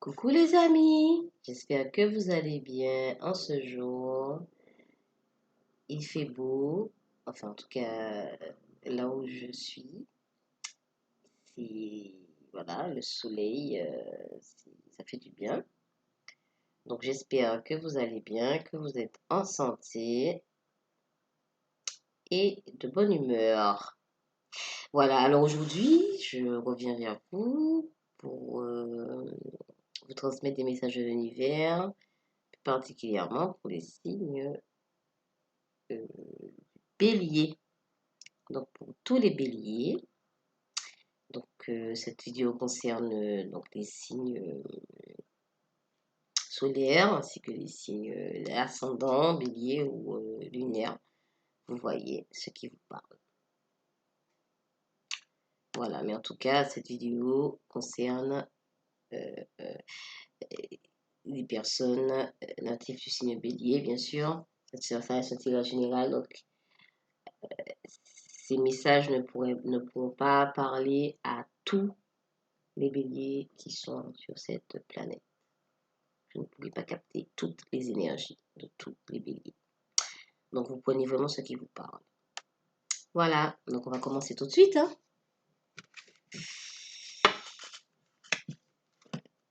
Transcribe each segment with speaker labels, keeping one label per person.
Speaker 1: Coucou les amis, j'espère que vous allez bien en ce jour. Il fait beau, enfin en tout cas là où je suis, c'est voilà le soleil, ça fait du bien. Donc j'espère que vous allez bien, que vous êtes en santé et de bonne humeur. Voilà, alors aujourd'hui je reviens vers vous pour vous transmettre des messages de l'univers, particulièrement pour les signes euh, bélier. Donc, pour tous les béliers, cette vidéo concerne donc les signes solaires ainsi que les signes ascendants, bélier ou lunaire. Vous voyez ce qui vous parle. Voilà, mais en tout cas, cette vidéo concerne euh, euh, les personnes natives du signe bélier, bien sûr. Ça reste un tirage général, donc ces messages ne pourront pas parler à tous les béliers qui sont sur cette planète. Je ne pouvais pas capter toutes les énergies de tous les béliers. Donc vous prenez vraiment ce qui vous parle. Voilà, donc on va commencer tout de suite.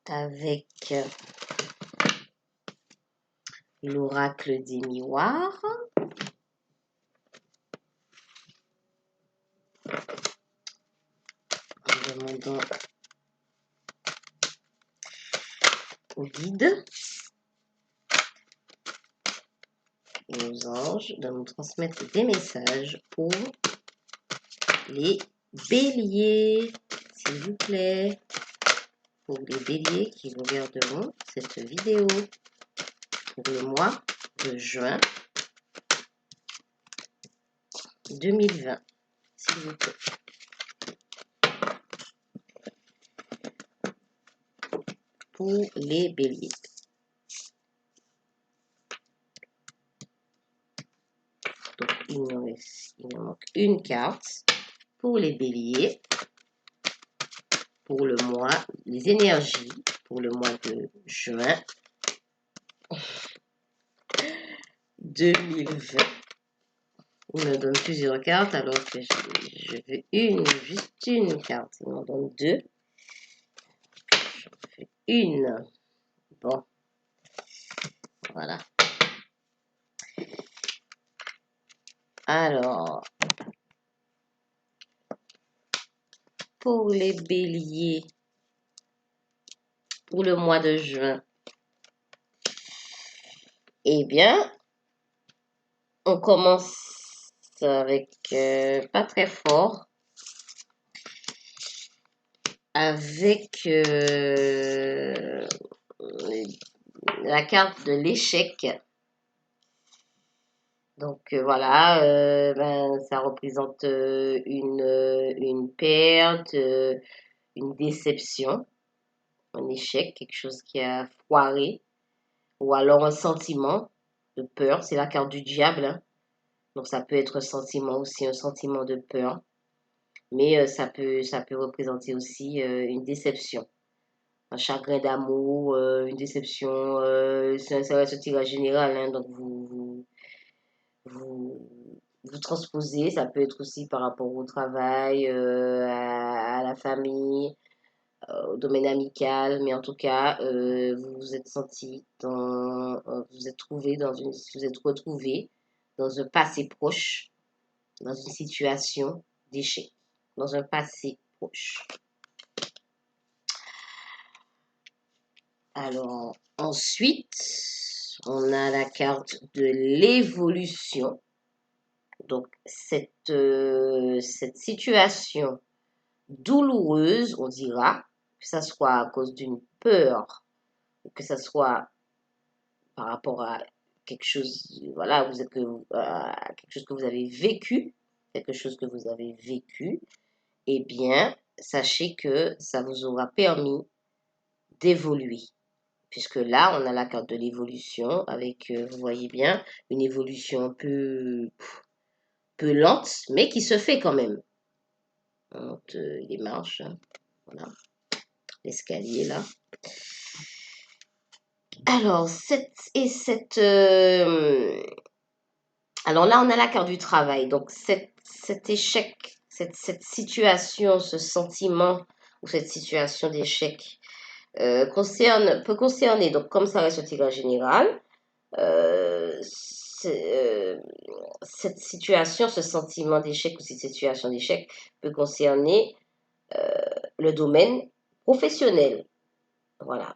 Speaker 1: Avec l'oracle des miroirs. En demandant aux guides et aux anges de nous transmettre des messages pour les béliers, s'il vous plaît. Pour les béliers qui regarderont cette vidéo pour le mois de juin 2020, s'il vous plaît. Pour les béliers. Donc, il me manque une carte pour les béliers, pour le mois, les énergies, pour le mois de juin 2020. Il me donne plusieurs cartes alors que je veux juste une carte. Il m'en donne deux. J'en fais une. Bon, voilà. Alors, pour les béliers, pour le mois de juin, eh bien, on commence avec pas très fort, avec la carte de l'échec. Donc voilà, ça représente une perte, une déception, un échec, quelque chose qui a foiré, ou alors un sentiment de peur. C'est la carte du diable, hein. Donc ça peut être un sentiment aussi, un sentiment de peur, mais ça peut représenter aussi une déception, un chagrin d'amour, une déception. Ça reste un tirage général, hein, donc vous, vous transposez. Ça peut être aussi par rapport au travail, à la famille, au domaine amical, mais en tout cas, vous vous êtes senti vous êtes trouvé vous êtes retrouvé dans un passé proche, dans une situation d'échec, dans un passé proche. Alors, ensuite, on a la carte de l'évolution. Donc, cette situation douloureuse, on dira, que ça soit à cause d'une peur, que ça soit par rapport à quelque chose, voilà, quelque chose que vous avez vécu, quelque chose que vous avez vécu, eh bien, sachez que ça vous aura permis d'évoluer. Puisque là, on a la carte de l'évolution avec, vous voyez bien, une évolution un peu lente, mais qui se fait quand même. On monte les marches, hein, voilà, l'escalier là. Alors, alors là, on a la carte du travail. Donc, cet échec, cette situation, ce sentiment ou cette situation d'échec peut concerner, donc comme ça reste au tirage général, euh, cette situation, ce sentiment d'échec ou cette situation d'échec peut concerner le domaine professionnel. Voilà.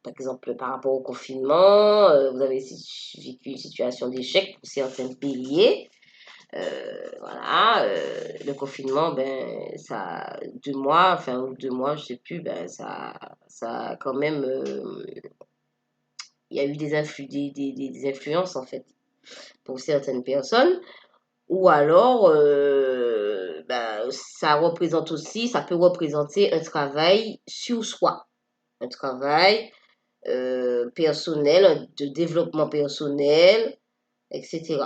Speaker 1: Par exemple, par rapport au confinement, vous avez vécu une situation d'échec pour certains béliers. Voilà, le confinement, ben, ça, 2 mois, enfin, ou 2 mois, je sais plus, ben, ça a quand même, il y a eu des influences, en fait, pour certaines personnes. Ou alors, ben, ça peut représenter un travail sur soi, un travail personnel, de développement personnel, etc.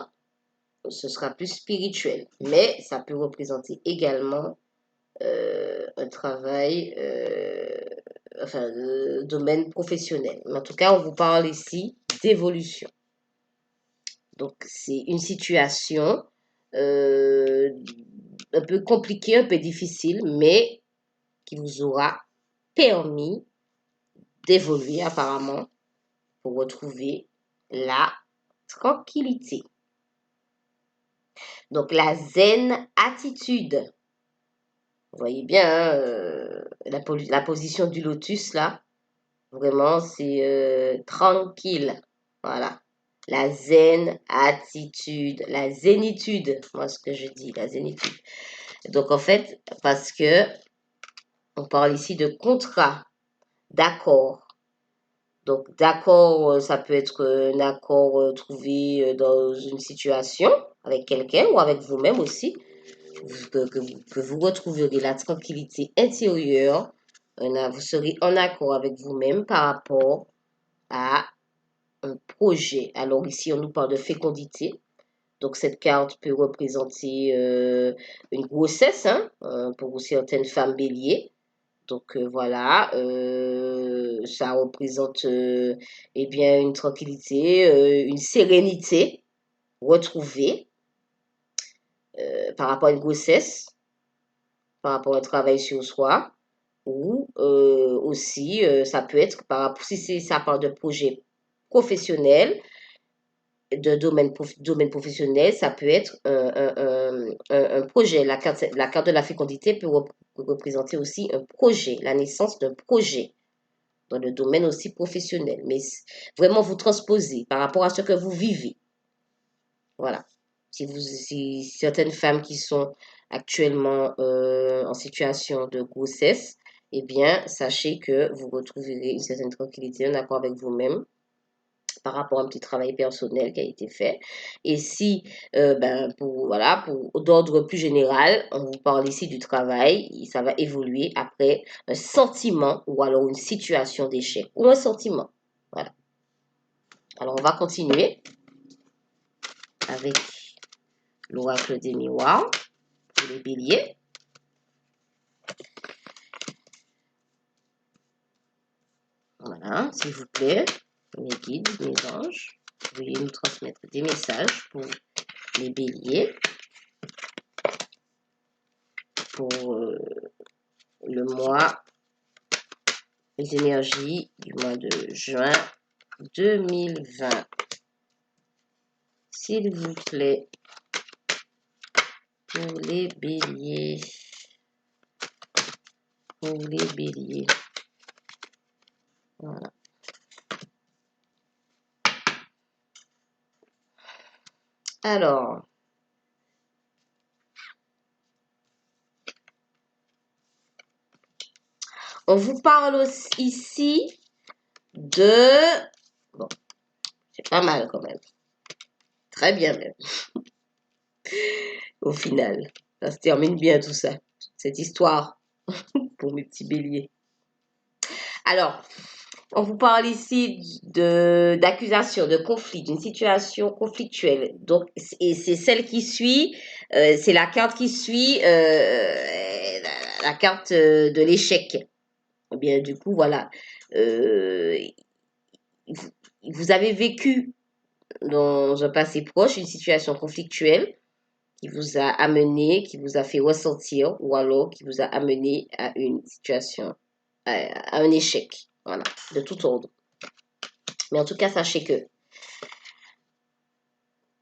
Speaker 1: Ce sera plus spirituel, mais ça peut représenter également un travail, enfin, domaine professionnel. Mais en tout cas, on vous parle ici d'évolution. Donc, c'est une situation euh, un peu compliquée, un peu difficile, mais qui vous aura permis d'évoluer apparemment pour retrouver la tranquillité. Donc, la zen attitude. Vous voyez bien, hein, la position du lotus, là, vraiment, c'est tranquille. Voilà. La zen attitude, la zénitude, moi, ce que je dis, la zénitude. Donc, en fait, parce que on parle ici de contrat, d'accord. Donc, d'accord, ça peut être un accord trouvé dans une situation avec quelqu'un ou avec vous-même aussi, que vous retrouverez la tranquillité intérieure, vous serez en accord avec vous-même par rapport à un projet. Alors ici, on nous parle de fécondité. Donc cette carte peut représenter une grossesse hein, pour certaines femmes béliers. Donc voilà, ça représente eh bien une tranquillité, une sérénité retrouvée par rapport à une grossesse, par rapport à un travail sur soi, ou aussi ça peut être par rapport si ça parle de projet professionnel, de domaine professionnel, ça peut être un projet. La carte de la fécondité peut représenter aussi un projet, la naissance d'un projet dans le domaine aussi professionnel. Mais vraiment vous transposez par rapport à ce que vous vivez. Voilà. Si certaines femmes qui sont actuellement en situation de grossesse, eh bien, sachez que vous retrouverez une certaine tranquillité, en accord avec vous-même par rapport à un petit travail personnel qui a été fait. Et si, ben, pour d'ordre plus général, on vous parle ici du travail, ça va évoluer après un sentiment ou alors une situation d'échec ou un sentiment. Voilà. Alors, on va continuer avec l'oracle des miroirs pour les béliers. Voilà, s'il vous plaît, mes guides, mes anges, veuillez nous transmettre des messages pour les béliers, pour le mois, les énergies du mois de juin 2020. S'il vous plaît, pour les béliers. Pour les béliers. Voilà. Alors, on vous parle aussi ici de... Bon, c'est pas mal quand même. Très bien même. Au final, ça se termine bien tout ça. Cette histoire pour mes petits béliers. Alors, on vous parle ici d'accusation, de conflit, d'une situation conflictuelle. Donc, et c'est celle qui suit, c'est la carte qui suit la carte de l'échec. Eh bien, du coup, voilà. vous avez vécu dans un passé proche une situation conflictuelle qui vous a amené, qui vous a fait ressentir, ou alors qui vous a amené à une situation, à un échec, voilà, de tout ordre. Mais en tout cas, sachez que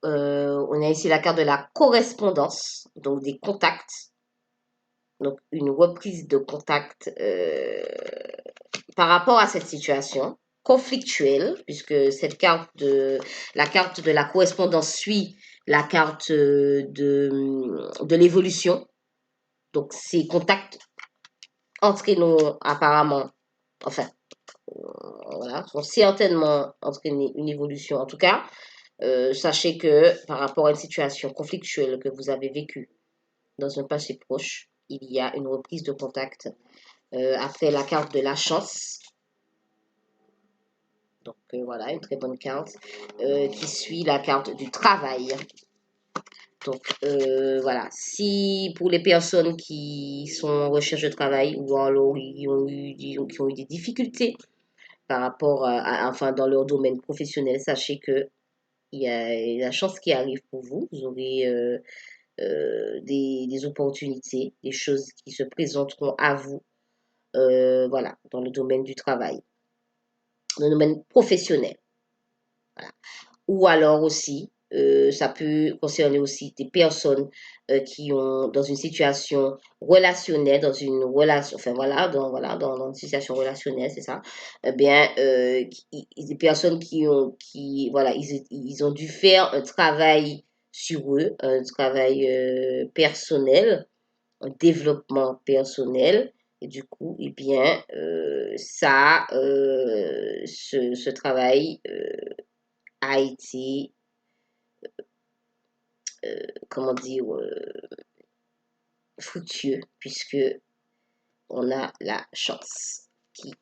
Speaker 1: on a ici la carte de la correspondance, donc des contacts, donc une reprise de contact par rapport à cette situation conflictuelle, puisque cette la carte de la correspondance suit la carte de l'évolution. Donc, ces contacts entre nous, apparemment, enfin, voilà, vont certainement entraîner une évolution. En tout cas, sachez que par rapport à une situation conflictuelle que vous avez vécue dans un passé proche, il y a une reprise de contact. Après la carte de la chance, donc voilà, une très bonne carte, qui suit la carte du travail. Donc voilà, si pour les personnes qui sont en recherche de travail ou alors qui ont eu, disons, qui ont eu des difficultés par rapport enfin dans leur domaine professionnel, sachez que il y a la chance qui arrive pour vous. Vous aurez des opportunités, des choses qui se présenteront à vous, voilà, dans le domaine du travail, dans le domaine professionnel. Voilà. Ou alors aussi, ça peut concerner aussi des personnes qui ont dans une situation relationnelle, dans une relation, enfin dans une situation relationnelle, c'est ça. Eh bien, des personnes voilà, ils ont dû faire un travail sur eux, un travail personnel, un développement personnel. Et du coup, eh bien, ce travail a été, comment dire, fructueux, puisque on a la chance qui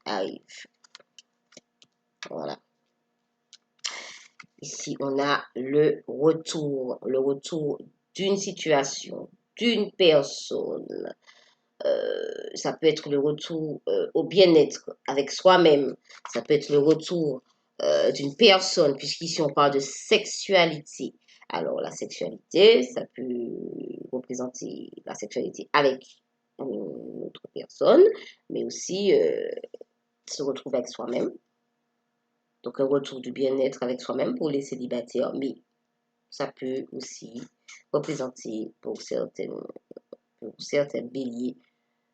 Speaker 1: arrive. Voilà. Ici, on a le retour d'une situation, d'une personne. Ça peut être le retour au bien-être avec soi-même. Ça peut être le retour d'une personne, puisqu'ici on parle de sexualité. Alors la sexualité, ça peut représenter la sexualité avec une autre personne, mais aussi se retrouver avec soi-même. Donc un retour du bien-être avec soi-même pour les célibataires, mais ça peut aussi représenter pour certains béliers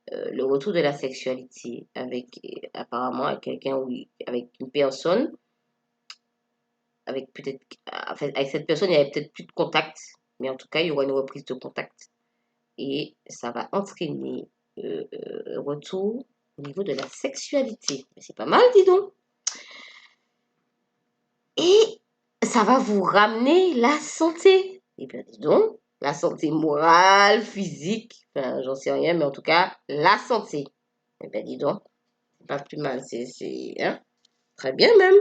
Speaker 1: le retour de la sexualité avec apparemment avec quelqu'un ou avec une personne, avec peut-être enfin, avec cette personne il y avait peut-être plus de contact, mais en tout cas il y aura une reprise de contact et ça va entraîner un retour au niveau de la sexualité. C'est pas mal, dis donc. Et ça va vous ramener la santé. Et bien dis donc, la santé morale, physique, enfin j'en sais rien, mais en tout cas la santé. Et bien dis donc, c'est pas plus mal, hein? Très bien même.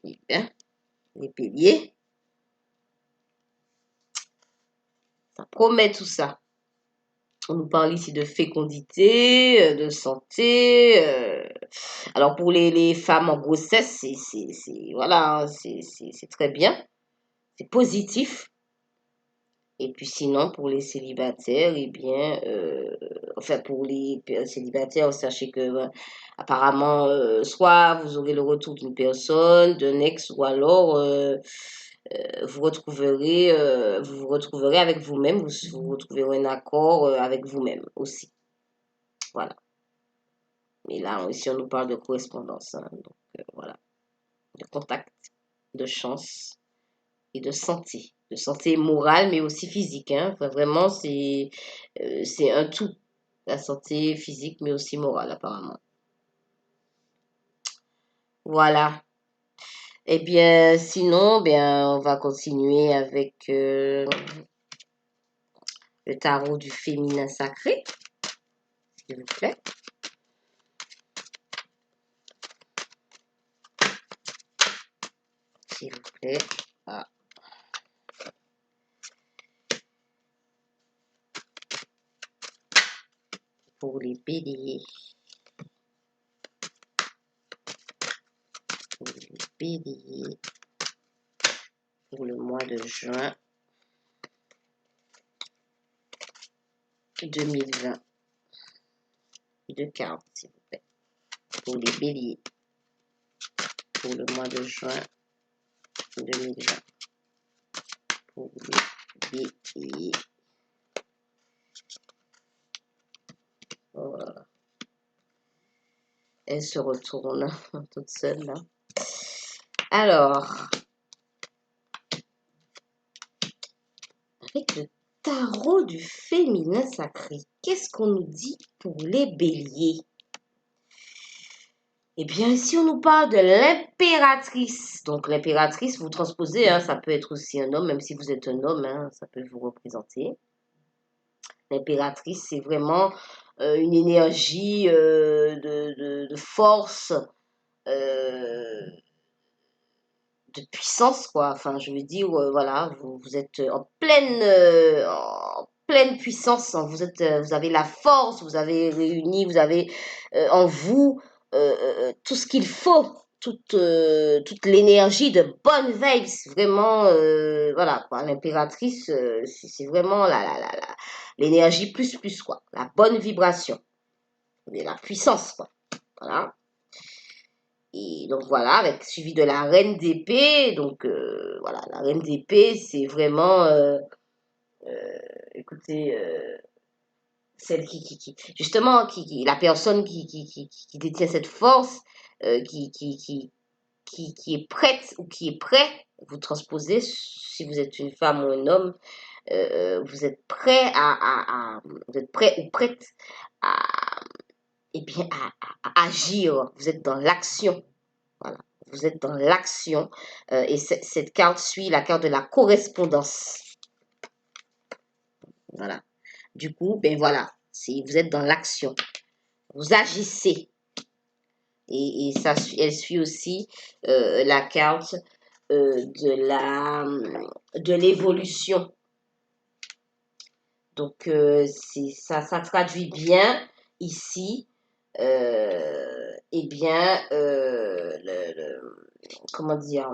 Speaker 1: Eh bien, les béliers, ça promet tout ça. On nous parle ici de fécondité, de santé. Alors pour les femmes en grossesse, voilà, hein, c'est très bien, c'est positif. Et puis sinon, pour les célibataires, eh bien, enfin pour les célibataires, sachez que apparemment, soit vous aurez le retour d'une personne, d'un ex, ou alors vous vous retrouverez avec vous-même, vous retrouverez un accord avec vous-même aussi. Voilà. Et là, ici, on nous parle de correspondance, hein, donc voilà, de contact, de chance et de santé morale, mais aussi physique, hein. Enfin, vraiment, c'est un tout, la santé physique, mais aussi morale, apparemment. Voilà. Eh bien, sinon, bien, on va continuer avec le tarot du féminin sacré, s'il vous plaît. S'il vous plaît. Ah. Pour les béliers. Bélier pour le mois de juin 2020. Deux cartes, s'il vous plaît. Pour les béliers. Pour le mois de juin 2020. Pour les béliers. Voilà. Elle se retourne toute seule là. Alors, avec le tarot du féminin sacré, qu'est-ce qu'on nous dit pour les béliers? Eh bien, ici, on nous parle de l'impératrice. Donc, l'impératrice, vous transposez, hein, ça peut être aussi un homme, même si vous êtes un homme, hein, ça peut vous représenter. L'impératrice, c'est vraiment une énergie de force, de puissance, quoi. Enfin, je veux dire, voilà, vous êtes en pleine puissance, hein. Vous avez la force, vous avez réuni, vous avez en vous tout ce qu'il faut, toute l'énergie de bonne veille. C'est vraiment, voilà, quoi. L'impératrice, c'est vraiment l'énergie plus, quoi. La bonne vibration, et la puissance, quoi. Voilà. Et donc voilà, avec suivi de la reine d'épée. Donc voilà, la reine d'épée, c'est vraiment, écoutez, celle justement, la personne qui détient cette force, qui est prête ou qui est prêt, vous transposez, si vous êtes une femme ou un homme, vous êtes prêt vous êtes prêt ou prête à, eh bien, à agir, vous êtes dans l'action. Voilà. Vous êtes dans l'action et cette carte suit la carte de la correspondance. Voilà. Du coup, ben voilà, vous êtes dans l'action. Vous agissez. Et ça, elle suit aussi la carte de l'évolution. Donc, ça traduit bien ici, eh bien, comment dire,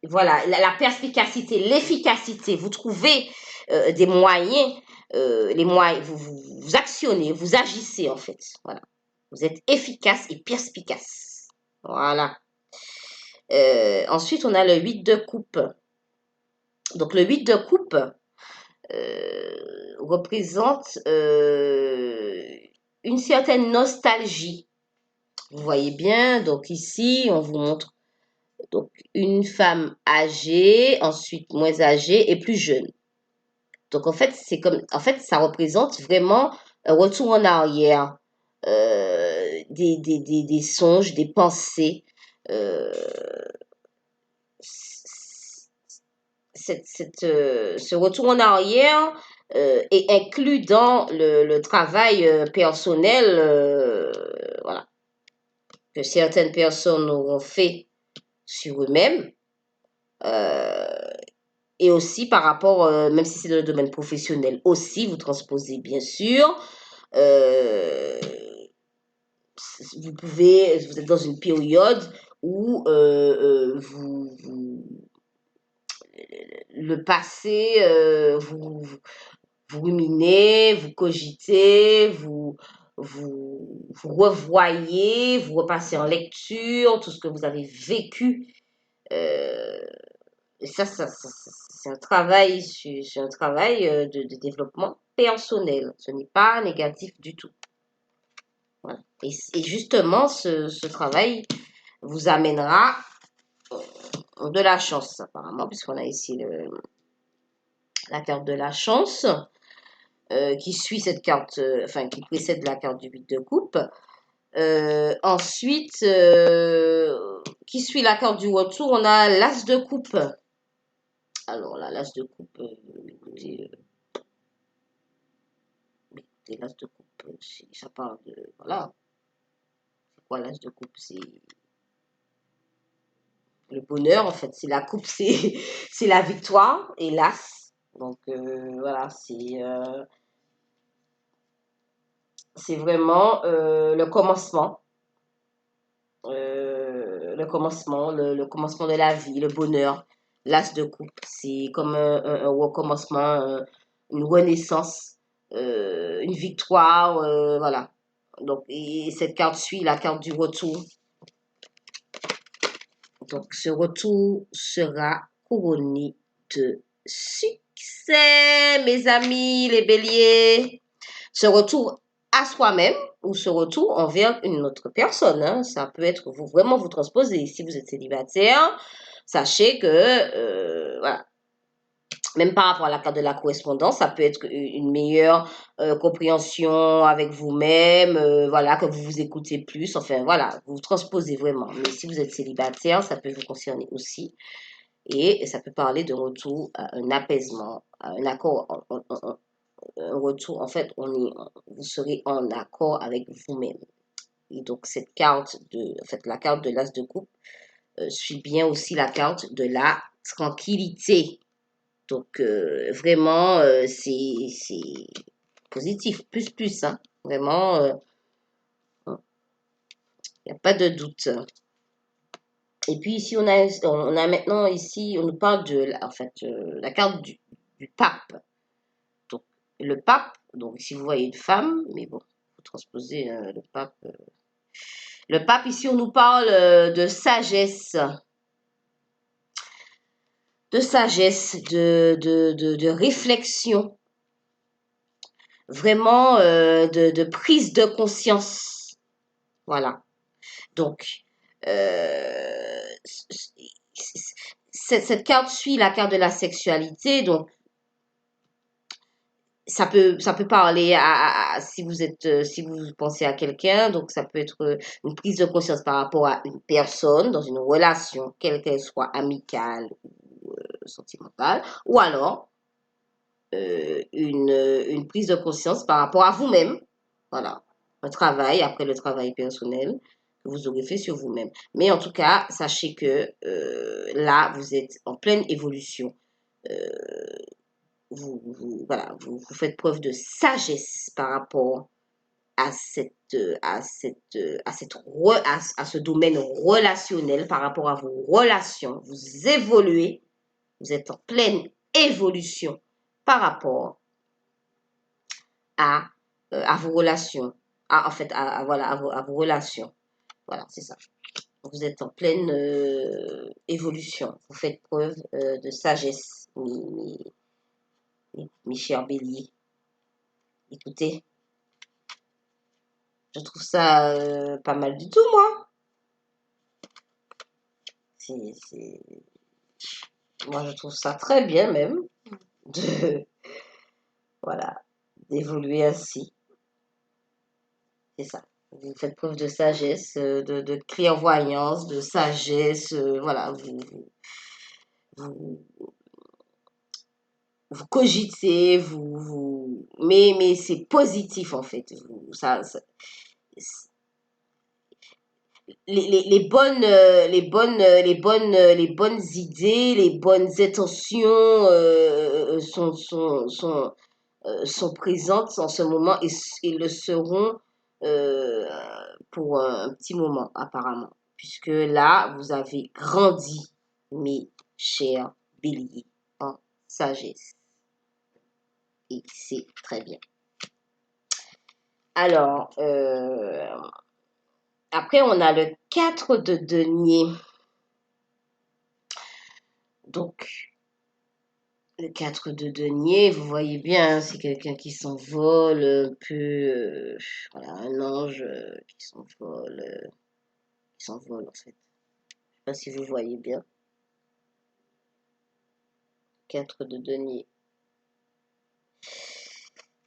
Speaker 1: voilà, la perspicacité, l'efficacité. Vous trouvez des moyens, les moyens, vous actionnez, vous agissez en fait. Voilà. Vous êtes efficace et perspicace. Voilà. Ensuite, on a le 8 de coupe. Donc, le 8 de coupe représente une certaine nostalgie. Vous voyez bien, donc ici, on vous montre donc une femme âgée, ensuite moins âgée et plus jeune. Donc en fait, ça représente vraiment un retour en arrière, des songes, des pensées. Euh, ce retour en arrière est inclus dans le travail personnel, voilà, que certaines personnes auront fait sur eux-mêmes. Et aussi par rapport, même si c'est dans le domaine professionnel, aussi vous transposez bien sûr. Euh, vous êtes dans une période où le passé, vous ruminez, vous cogitez, vous revoyez, vous repassez en lecture tout ce que vous avez vécu. Euh, Et c'est un travail, c'est un travail de développement personnel. Ce n'est pas négatif du tout. Voilà. Et justement, ce travail vous amènera de la chance, apparemment, puisqu'on a ici la carte de la chance qui suit cette carte, enfin, qui précède la carte du 8 de coupe. Ensuite, qui suit la carte du retour, on a l'as de coupe. Alors là, l'as de coupe, écoutez, l'as de coupe, ça parle de, voilà, c'est quoi l'as de coupe? C'est le bonheur, en fait, c'est la coupe, c'est la victoire, et l'as. Donc, voilà, c'est vraiment le commencement. le commencement, le commencement de la vie, le bonheur. L'as de coupe, c'est comme un recommencement, une renaissance, une victoire, voilà. Donc, et cette carte suit la carte du retour. Donc, ce retour sera couronné de succès, mes amis, les béliers. Ce retour à soi-même ou ce retour envers une autre personne. Hein. Ça peut être vous vraiment vous transposer. Si vous êtes célibataire, sachez que voilà. Même par rapport à la carte de la correspondance, ça peut être une meilleure compréhension avec vous-même, voilà, que vous vous écoutez plus. Enfin, voilà, vous transposez vraiment. Mais si vous êtes célibataire, ça peut vous concerner aussi. Et ça peut parler de retour à un apaisement, à un accord, un retour. En fait, vous serez en accord avec vous-même. Et donc, cette carte en fait, la carte de l'as de coupe suit bien aussi la carte de la tranquillité. Donc, vraiment, c'est positif, plus, hein. Vraiment, il n'y a pas de doute. Et puis ici, on a maintenant ici, on nous parle de, en fait, la carte du pape. Donc, le pape, donc ici vous voyez une femme, mais bon, vous transposez le pape. Le pape, ici, on nous parle de sagesse. De réflexion. Vraiment de prise de conscience. Voilà. Donc, cette carte suit la carte de la sexualité. Donc, ça peut parler si si vous pensez à quelqu'un. Donc, ça peut être une prise de conscience par rapport à une personne dans une relation, quelle qu'elle soit, amicale ou sentimentale. Ou alors, une prise de conscience par rapport à vous-même. Voilà. Un travail, après le travail personnel que vous aurez fait sur vous-même. Mais en tout cas, sachez que là, vous êtes en pleine évolution. Euh, voilà, vous faites preuve de sagesse par rapport à à ce domaine relationnel, par rapport à vos relations. Vous évoluez, vous êtes en pleine évolution par rapport à, à vos relations. En fait, voilà, à vos relations. Voilà, c'est ça. Vous êtes en pleine évolution. Vous faites preuve de sagesse, mes chers béliers. Écoutez, je trouve ça pas mal du tout, moi. Moi, je trouve ça très bien même de, voilà, d'évoluer ainsi. C'est ça. Vous faites preuve de sagesse, de clairvoyance, de sagesse. Voilà, vous, vous cogitez, mais c'est positif en fait. Les bonnes, les bonnes idées, les bonnes intentions sont présentes en ce moment et le seront euh, pour un petit moment apparemment. Puisque là, vous avez grandi, mes chers béliers, en sagesse. Et c'est très bien. Alors, après, on a le 4 de denier. Donc, le 4 de denier, vous voyez bien, c'est quelqu'un qui s'envole un peu, voilà, un ange qui s'envole en fait. Je sais pas si vous voyez bien. 4 de denier.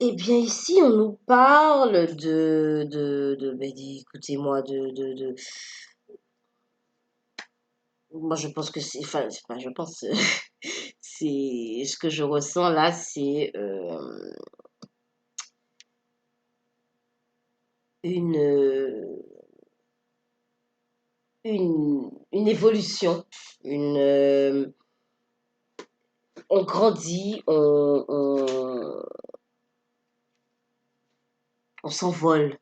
Speaker 1: Eh bien, ici, on nous parle ben, écoutez-moi, moi, je pense que enfin, c'est pas, je pense, c'est, ce que je ressens là, c'est une, une évolution, on grandit, on s'envole,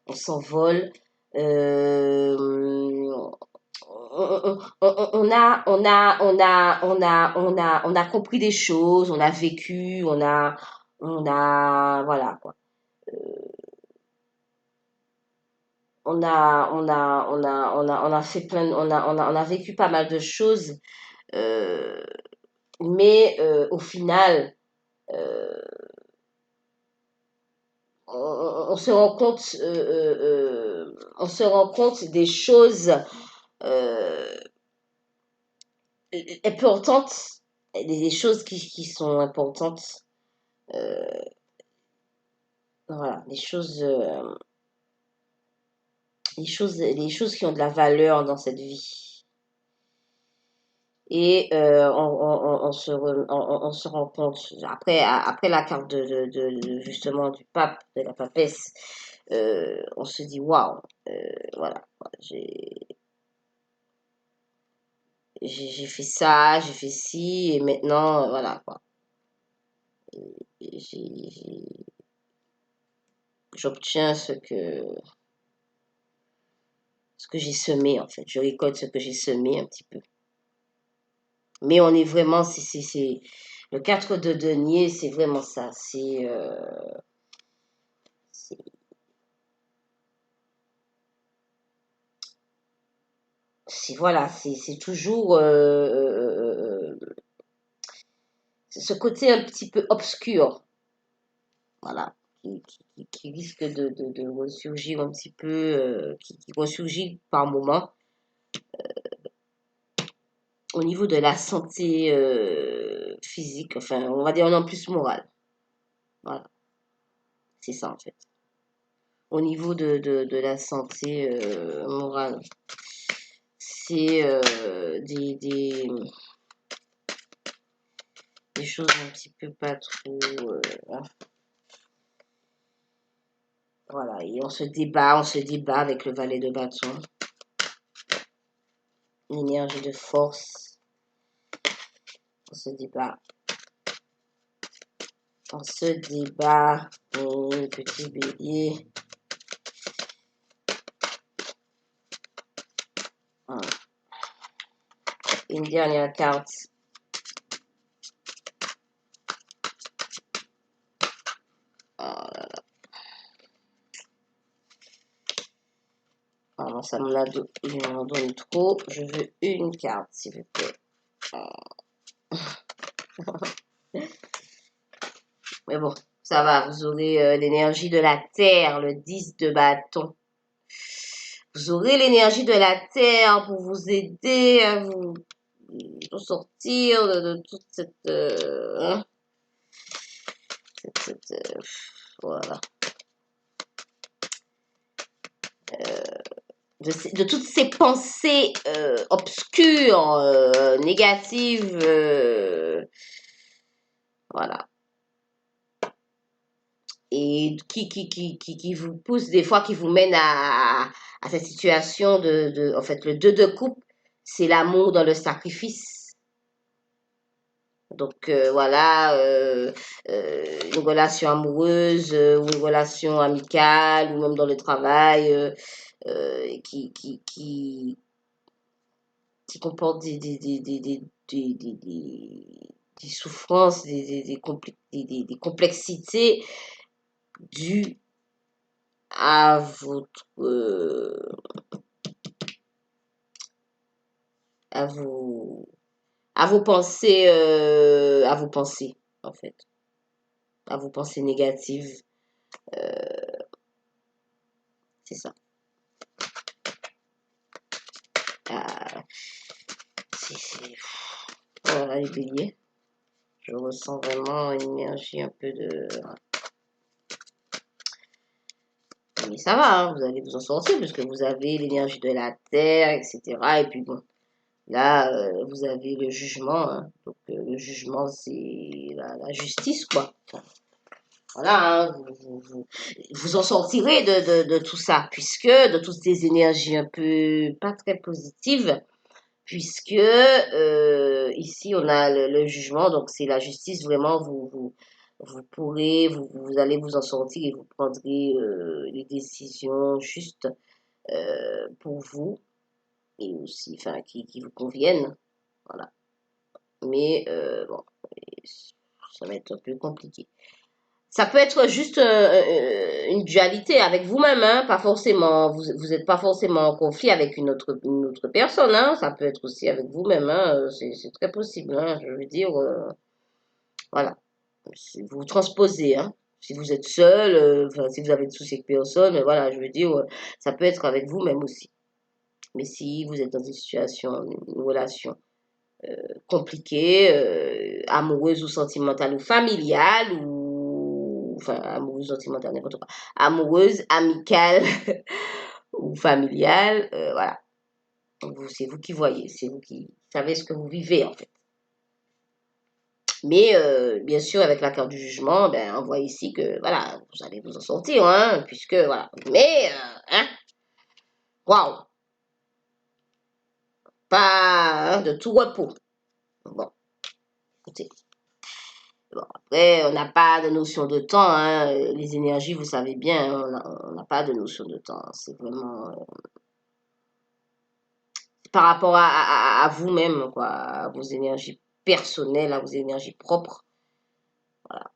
Speaker 1: on s'envole, Euh, on a compris des choses, on a vécu, voilà quoi. On a fait on a vécu pas mal de choses, euh, mais au final, euh, on se rend compte, on se rend compte des choses euh, importantes, des choses qui sont importantes, euh, voilà, les choses qui ont de la valeur dans cette vie. Et on se rend compte, après la carte justement du pape, de la papesse, on se dit waouh, voilà, j'ai fait ça, j'ai fait ci, et maintenant, voilà quoi. J'obtiens ce que j'ai semé en fait. Je récolte ce que j'ai semé un petit peu. Mais on est vraiment, le 4 de denier, c'est vraiment ça. C'est, voilà, c'est toujours ce côté un petit peu obscur, voilà, qui risque de ressurgir un petit peu, qui ressurgit par moment au niveau de la santé physique, enfin, on va dire en plus morale. Voilà, c'est ça en fait. Au niveau de la santé morale, c'est des choses un petit peu pas trop. Hein. Voilà, et on se débat avec le valet de bâton. L'énergie de force, on se débat. On se débat, petit bélier. Voilà. Une dernière carte. Alors, ça il m'en donne trop. Je veux une carte, s'il vous plaît. Mais bon, ça va. Vous aurez l'énergie de la terre, le 10 de bâton. Vous aurez l'énergie de la terre pour vous aider à vous sortir de toute cette, hein, voilà, de toutes ces pensées obscures, négatives, voilà, et qui vous poussent des fois, qui vous mènent à cette situation en fait, le 2 de coupe, c'est l'amour dans le sacrifice. Donc voilà, une relation amoureuse ou une relation amicale ou même dans le travail qui comporte des souffrances, des complexités dues à à vos, à vos pensées, en fait, à vos pensées négatives, c'est ça. Ah, voilà les béliers. Je ressens vraiment une énergie un peu de. Mais ça va, hein, vous allez vous en sortir puisque vous avez l'énergie de la terre, etc. Et puis bon, là, vous avez le jugement. Hein. Donc le jugement, c'est la justice, quoi. Enfin, voilà, hein, vous en sortirez de tout ça, puisque de toutes ces énergies un peu pas très positives, puisque ici on a le jugement, donc c'est la justice, vraiment, vous pourrez, vous allez vous en sortir et vous prendrez les décisions justes pour vous et aussi, enfin, qui vous conviennent. Voilà. Mais bon, ça va être un peu compliqué. Ça peut être juste une dualité avec vous-même, hein, pas forcément, vous êtes pas forcément en conflit avec une autre personne, hein, ça peut être aussi avec vous-même, hein, c'est très possible, hein, je veux dire, voilà, si vous transposez, hein, si vous êtes seul, enfin, si vous avez de soucis avec personne, voilà, je veux dire, ça peut être avec vous-même aussi. Mais si vous êtes dans une situation, une relation compliquée, amoureuse ou sentimentale ou familiale ou enfin amoureuse, sentimentale, n'importe quoi, amoureuse, amicale ou familiale, voilà. C'est vous qui voyez, c'est vous qui savez ce que vous vivez en fait. Mais bien sûr, avec la carte du jugement, ben, on voit ici que voilà, vous allez vous en sortir, hein, puisque voilà. Mais hein, waouh, pas hein, de tout repos. Bon, écoutez. Bon, après, on n'a pas de notion de temps, hein. Les énergies, vous savez bien, hein, on n'a pas de notion de temps. C'est vraiment par rapport à vous-même, quoi, à vos énergies personnelles, à vos énergies propres. Voilà,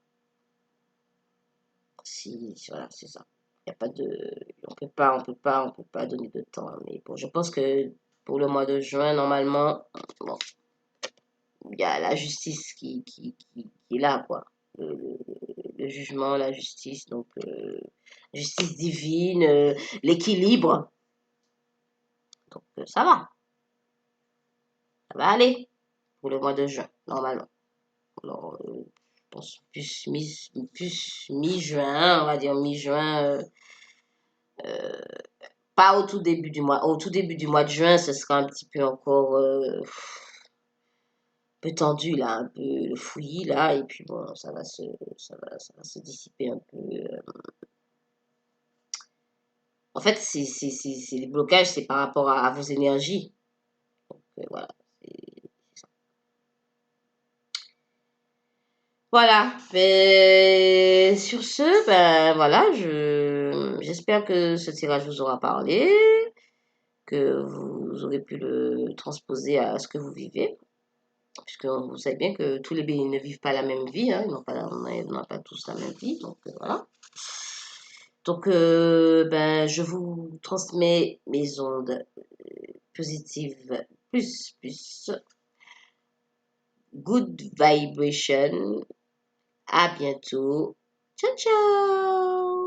Speaker 1: si, voilà, c'est ça. Il y a pas de, on peut pas donner de temps. Mais bon, je pense que pour le mois de juin, normalement, bon, il y a la justice qui est là, quoi. Le jugement, la justice, donc justice divine, l'équilibre. Donc ça va aller pour le mois de juin, normalement. Alors, je pense plus mi-juin, on va dire mi-juin, pas au tout début du mois. Au tout début du mois de juin, ce sera un petit peu encore un peu tendu là, un peu le fouillis là, et puis bon, ça va se dissiper un peu. En fait, c'est les blocages, c'est par rapport à vos énergies. Voilà. Voilà. Mais sur ce, ben voilà, j'espère que ce tirage vous aura parlé, que vous aurez pu le transposer à ce que vous vivez, puisque vous savez bien que tous les bénis ne vivent pas la même vie, hein, ils n'ont pas tous la même vie, donc voilà. Donc, ben, je vous transmets mes ondes positives plus good vibration. À bientôt. Ciao, ciao!